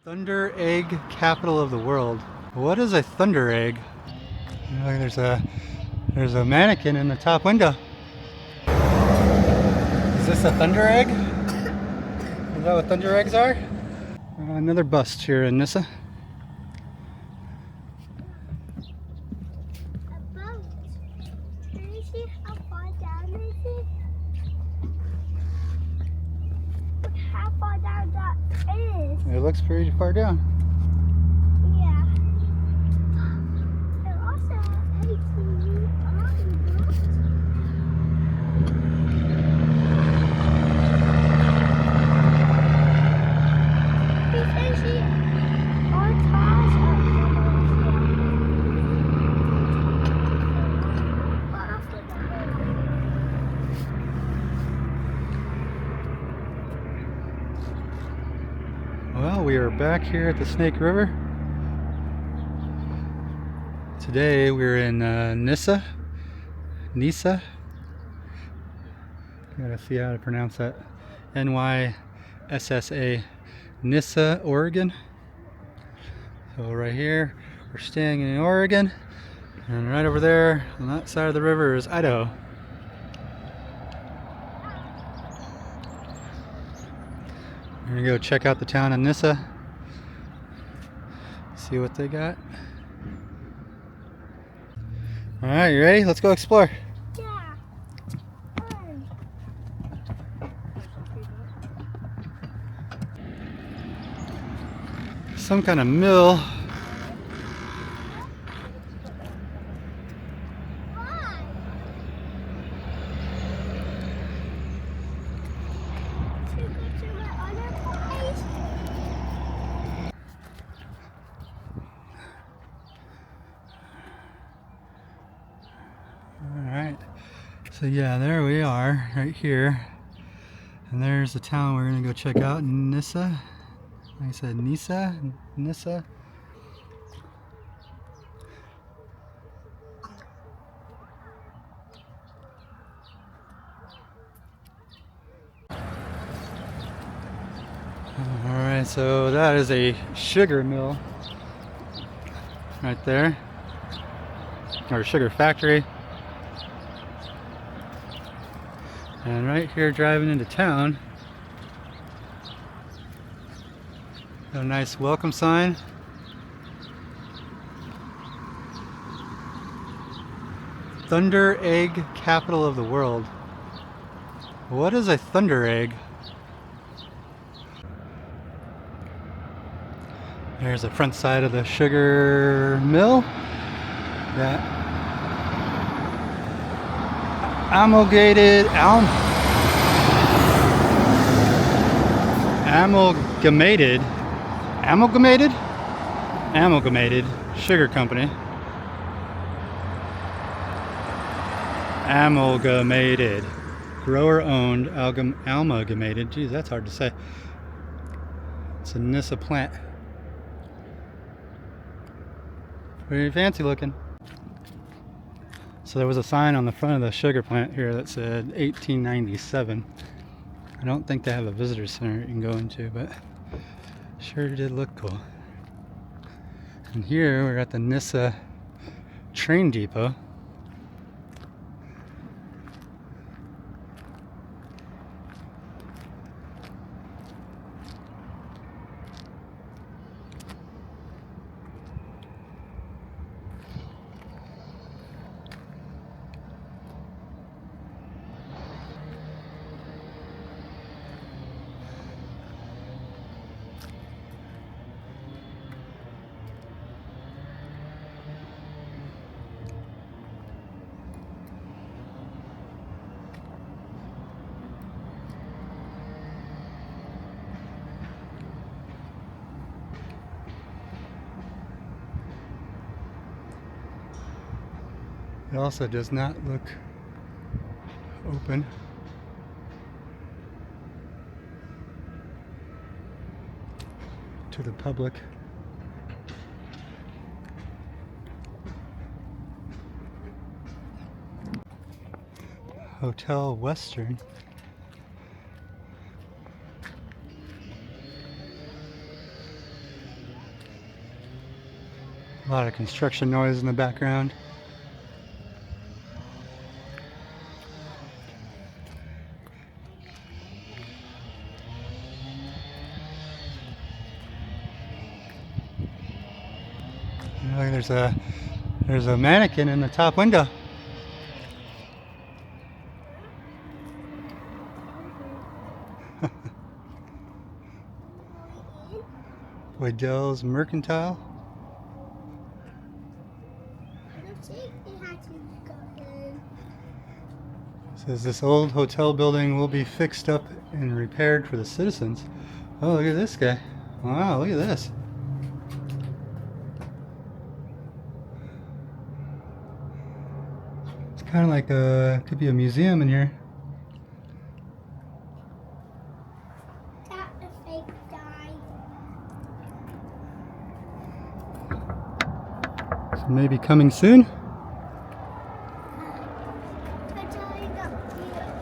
Thunder egg capital of the world. What is a thunder egg? Look, there's a mannequin in the top window. Is this a thunder egg? Is that what thunder eggs are? Another bust here in Nyssa. A boat. Can you see how far down this is? Look how far down that is. It looks pretty far down. Yeah. There also ATV on the boat. You can see all cars up Well, we are back here at the Snake River. Today we're in Nyssa. Gotta see how to pronounce that. Nyssa, Nyssa, Oregon. So right here, we're staying in Oregon, and right over there on that side of the river is Idaho. We're gonna go check out the town of Nyssa, see what they got. All right, you ready? Let's go explore. Yeah. Some kind of mill. Why? To go to my other place? Alright, so yeah, there we are, right here. And there's the town we're gonna go check out, Nyssa. Like I said, Nyssa. Alright, so that is a sugar mill right there, or sugar factory. And right here, driving into town, got a nice welcome sign. Thunder egg capital of the world. What is a thunder egg? There's the front side of the sugar mill. That amalgamated sugar company. Amalgamated, grower owned, amalgamated. Geez, that's hard to say. It's a Nyssa plant. Pretty fancy looking. So there was a sign on the front of the sugar plant here that said 1897. I don't think they have a visitor center you can go into, but sure did look cool. And here we're at the Nyssa train depot. It also does not look open. To the public. Hotel Western. A lot of construction noise in the background. Look, there's a mannequin in the top window. Waddell's Mercantile. I don't think it had to go in. Says this old hotel building will be fixed up and repaired for the citizens. Oh, look at this guy. Wow, look at this. It's kind of like could be a museum in here. That a fake guy. So maybe coming soon. Going up here.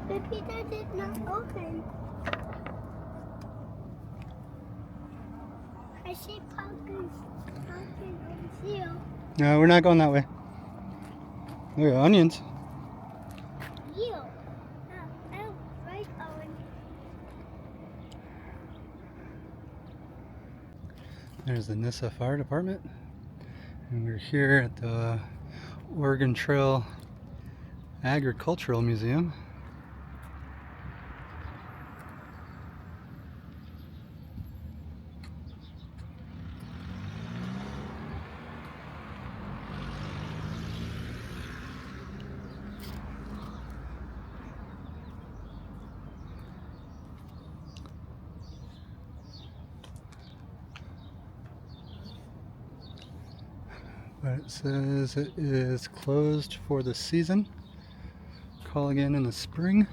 The pizza did not open. I see pumpkins over here. No, we're not going that way. Look at onions. You. Oh, right, Owen. There's the Nyssa Fire Department. And we're here at the Oregon Trail Agricultural Museum. But it says it is closed for the season. Call again in the spring.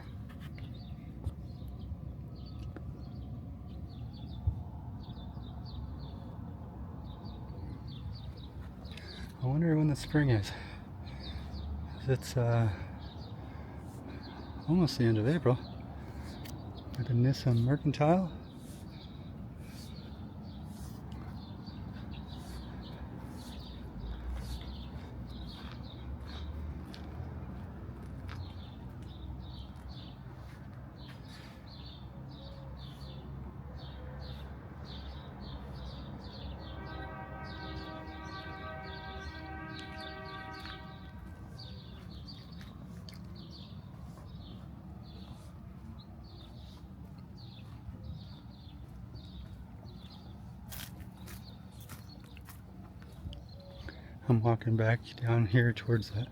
I wonder when the spring is. It's almost the end of April. At the Nyssa Mercantile. I'm walking back down here towards the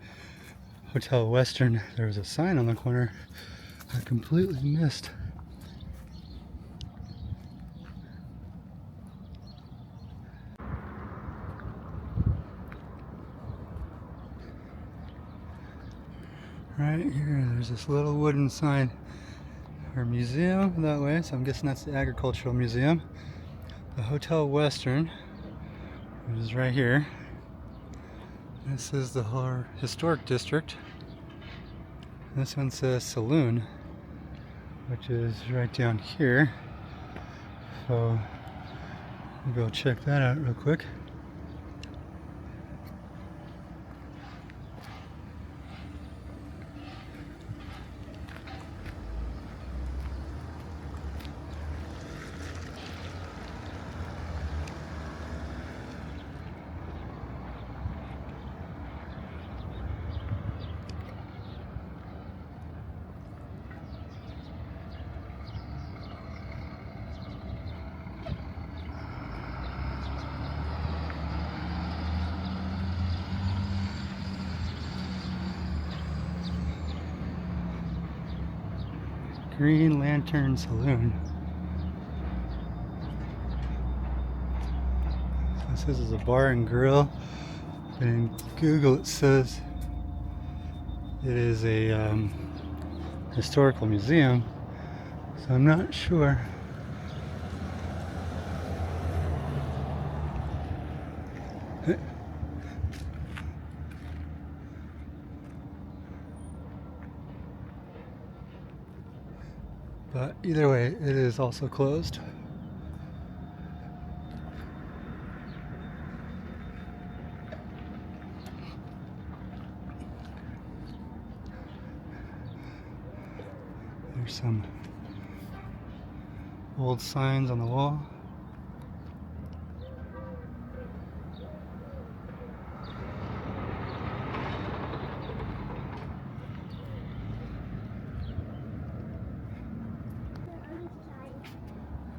Hotel Western. There was a sign on the corner I completely missed. Right here, there's this little wooden sign for museum that way, so I'm guessing that's the Agricultural Museum. The Hotel Western, which is right here. This is the Historic District. This one says Saloon, which is right down here. So we'll go check that out real quick. Green Lantern Saloon. So this is a bar and grill, but in Google it says it is a historical museum, so I'm not sure. But either way, it is also closed. There's some old signs on the wall.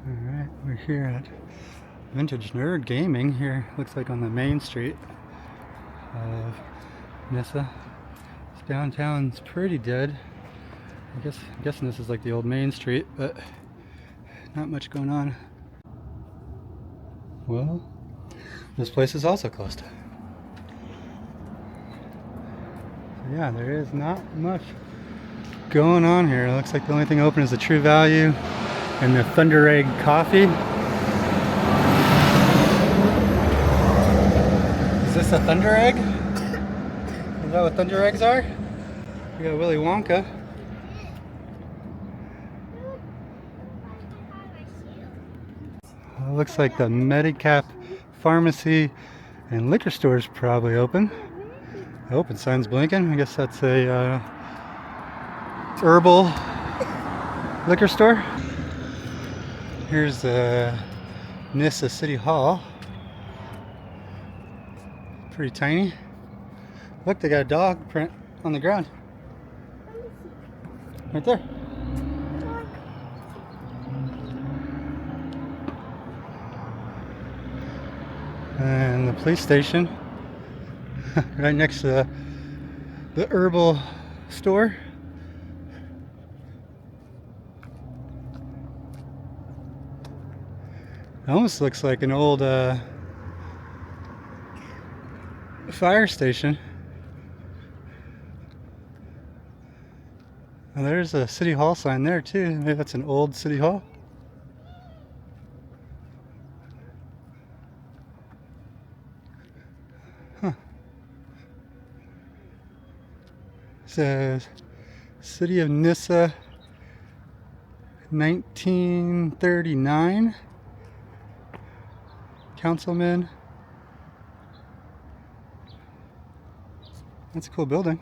Alright, we're here at Vintage Nerd Gaming here, looks like on the main street of Nyssa. This downtown's pretty dead. I'm guessing this is like the old main street, but not much going on. Well, this place is also closed. So yeah, there is not much going on here. It looks like the only thing open is the True Value and the Thunder Egg Coffee. Is this a Thunder Egg? Is that what Thunder Eggs are? We got Willy Wonka. It looks like the Medicap pharmacy and liquor store is probably open. The open sign's blinking. I guess that's a herbal liquor store. Here's the Nyssa City Hall. Pretty tiny. Look, they got a dog print on the ground. Right there. And the police station right next to the herbal store. It almost looks like an old fire station. And there's a city hall sign there too. Maybe that's an old city hall. Huh. It says City of Nyssa 1939. Councilman. That's a cool building.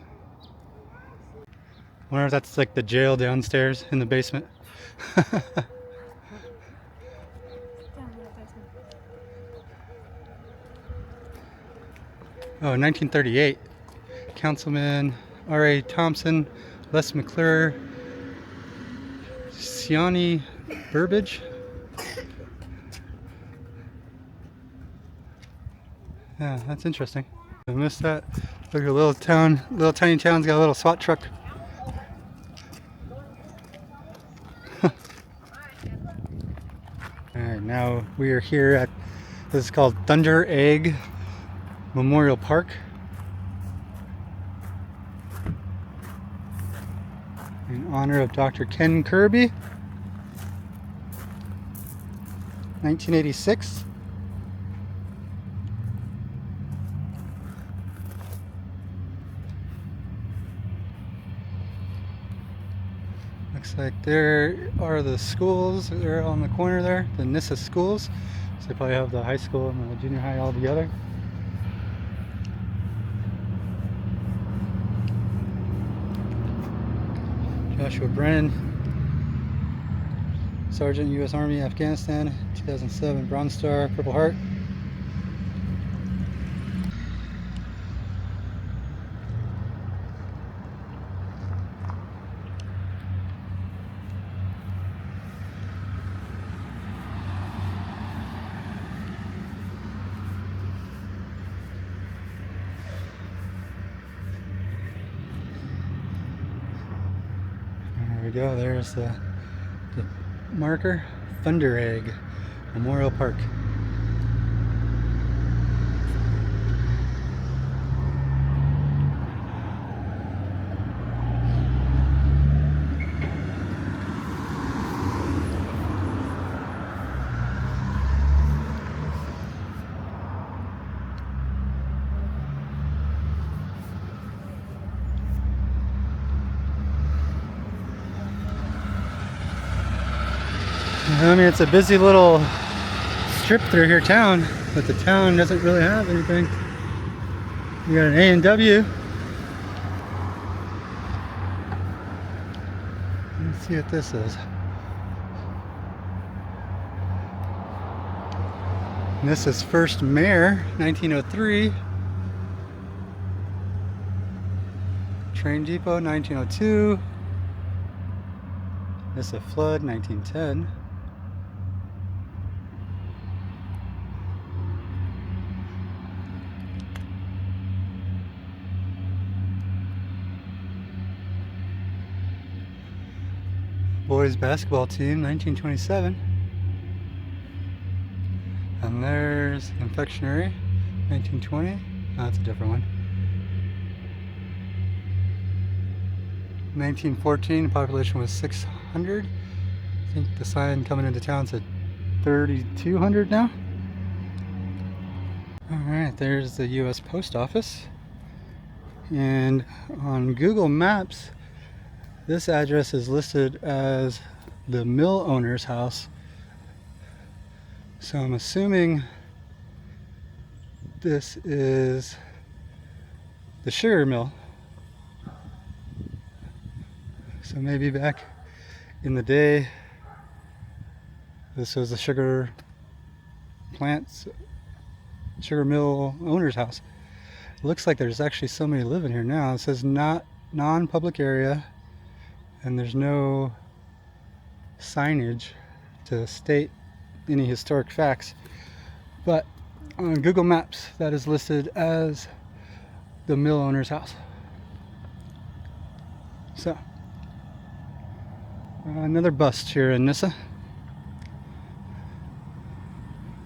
I wonder if that's like the jail downstairs in the basement. Oh, 1938. Councilman R.A. Thompson, Les McClure, Siani Burbage. Yeah, that's interesting. I missed that. Look at a little tiny town's got a little SWAT truck. Alright, now we are here at, this is called Thunder Egg Memorial Park. In honor of Dr. Ken Kirby. 1986. Looks like there are the schools. They're on the corner there, the Nyssa schools. So they probably have the high school and the junior high all together. Joshua Brennan, Sergeant, U.S. Army, Afghanistan, 2007, Bronze Star, Purple Heart. There we go, there's the marker, Thunder Egg Memorial Park. I mean, it's a busy little strip through here town, but the town doesn't really have anything. You got an A&W. Let's see what this is. Nyssa's first mayor, 1903. Train depot, 1902. Nyssa flood, 1910. Boys basketball team, 1927. And there's confectionery, 1920. Oh, that's a different one. 1914, the population was 600. I think the sign coming into town said 3,200 now. Alright, there's the US Post Office. And on Google Maps, this address is listed as the mill owner's house. So I'm assuming this is the sugar mill. So maybe back in the day, this was the sugar plants, sugar mill owner's house. It looks like there's actually somebody living here now. It says not non-public area, and there's no signage to state any historic facts. But on Google Maps, that is listed as the mill owner's house. So, another bust here in Nyssa.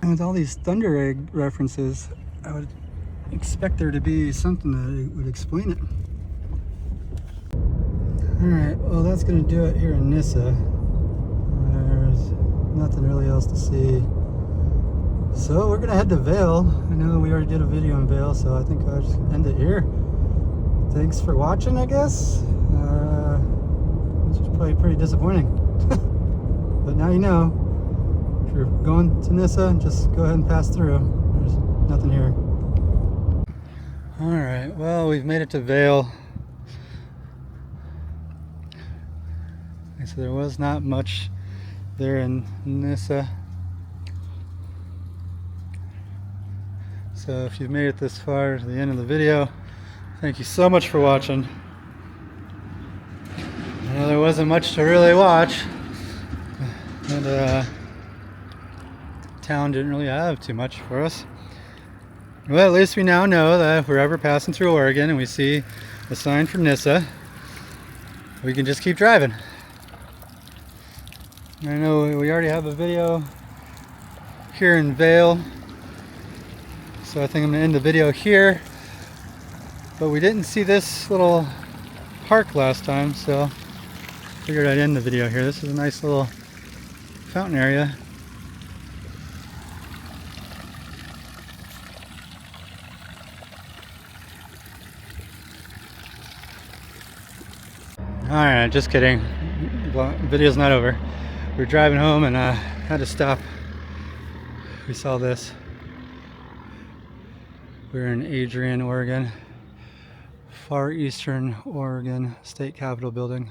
And with all these Thunder Egg references, I would expect there to be something that would explain it. Alright, well that's going to do it here in Nyssa. There's nothing really else to see. So we're going to head to Vail. I know we already did a video in Vail, so I think I'll just end it here. Thanks for watching, I guess. This was probably pretty disappointing. But now you know. If you're going to Nyssa, just go ahead and pass through. There's nothing here. Alright, well we've made it to Vail. So there was not much there in Nyssa. So if you've made it this far to the end of the video, thank you so much for watching. I know there wasn't much to really watch, and town didn't really have too much for us. Well, at least we now know that if we're ever passing through Oregon and we see a sign for Nyssa, we can just keep driving. I know we already have a video here in Vail, so I think I'm going to end the video here. But we didn't see this little park last time, so I figured I'd end the video here. This is a nice little fountain area. Alright, just kidding. Well, video's not over. We were driving home and had to stop. We saw this. We're in Adrian, Oregon. Far Eastern Oregon State Capitol Building.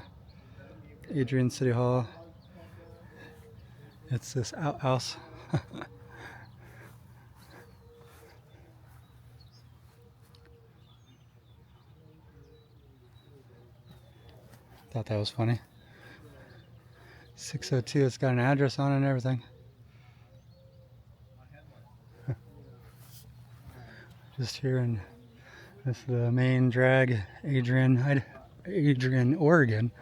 Adrian City Hall. It's this outhouse. Thought that was funny. 602, it's got an address on it and everything. Just here in this is the main drag, Adrian, Oregon.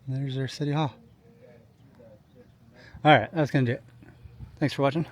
And there's their city hall. Alright, that's gonna do it. Thanks for watching.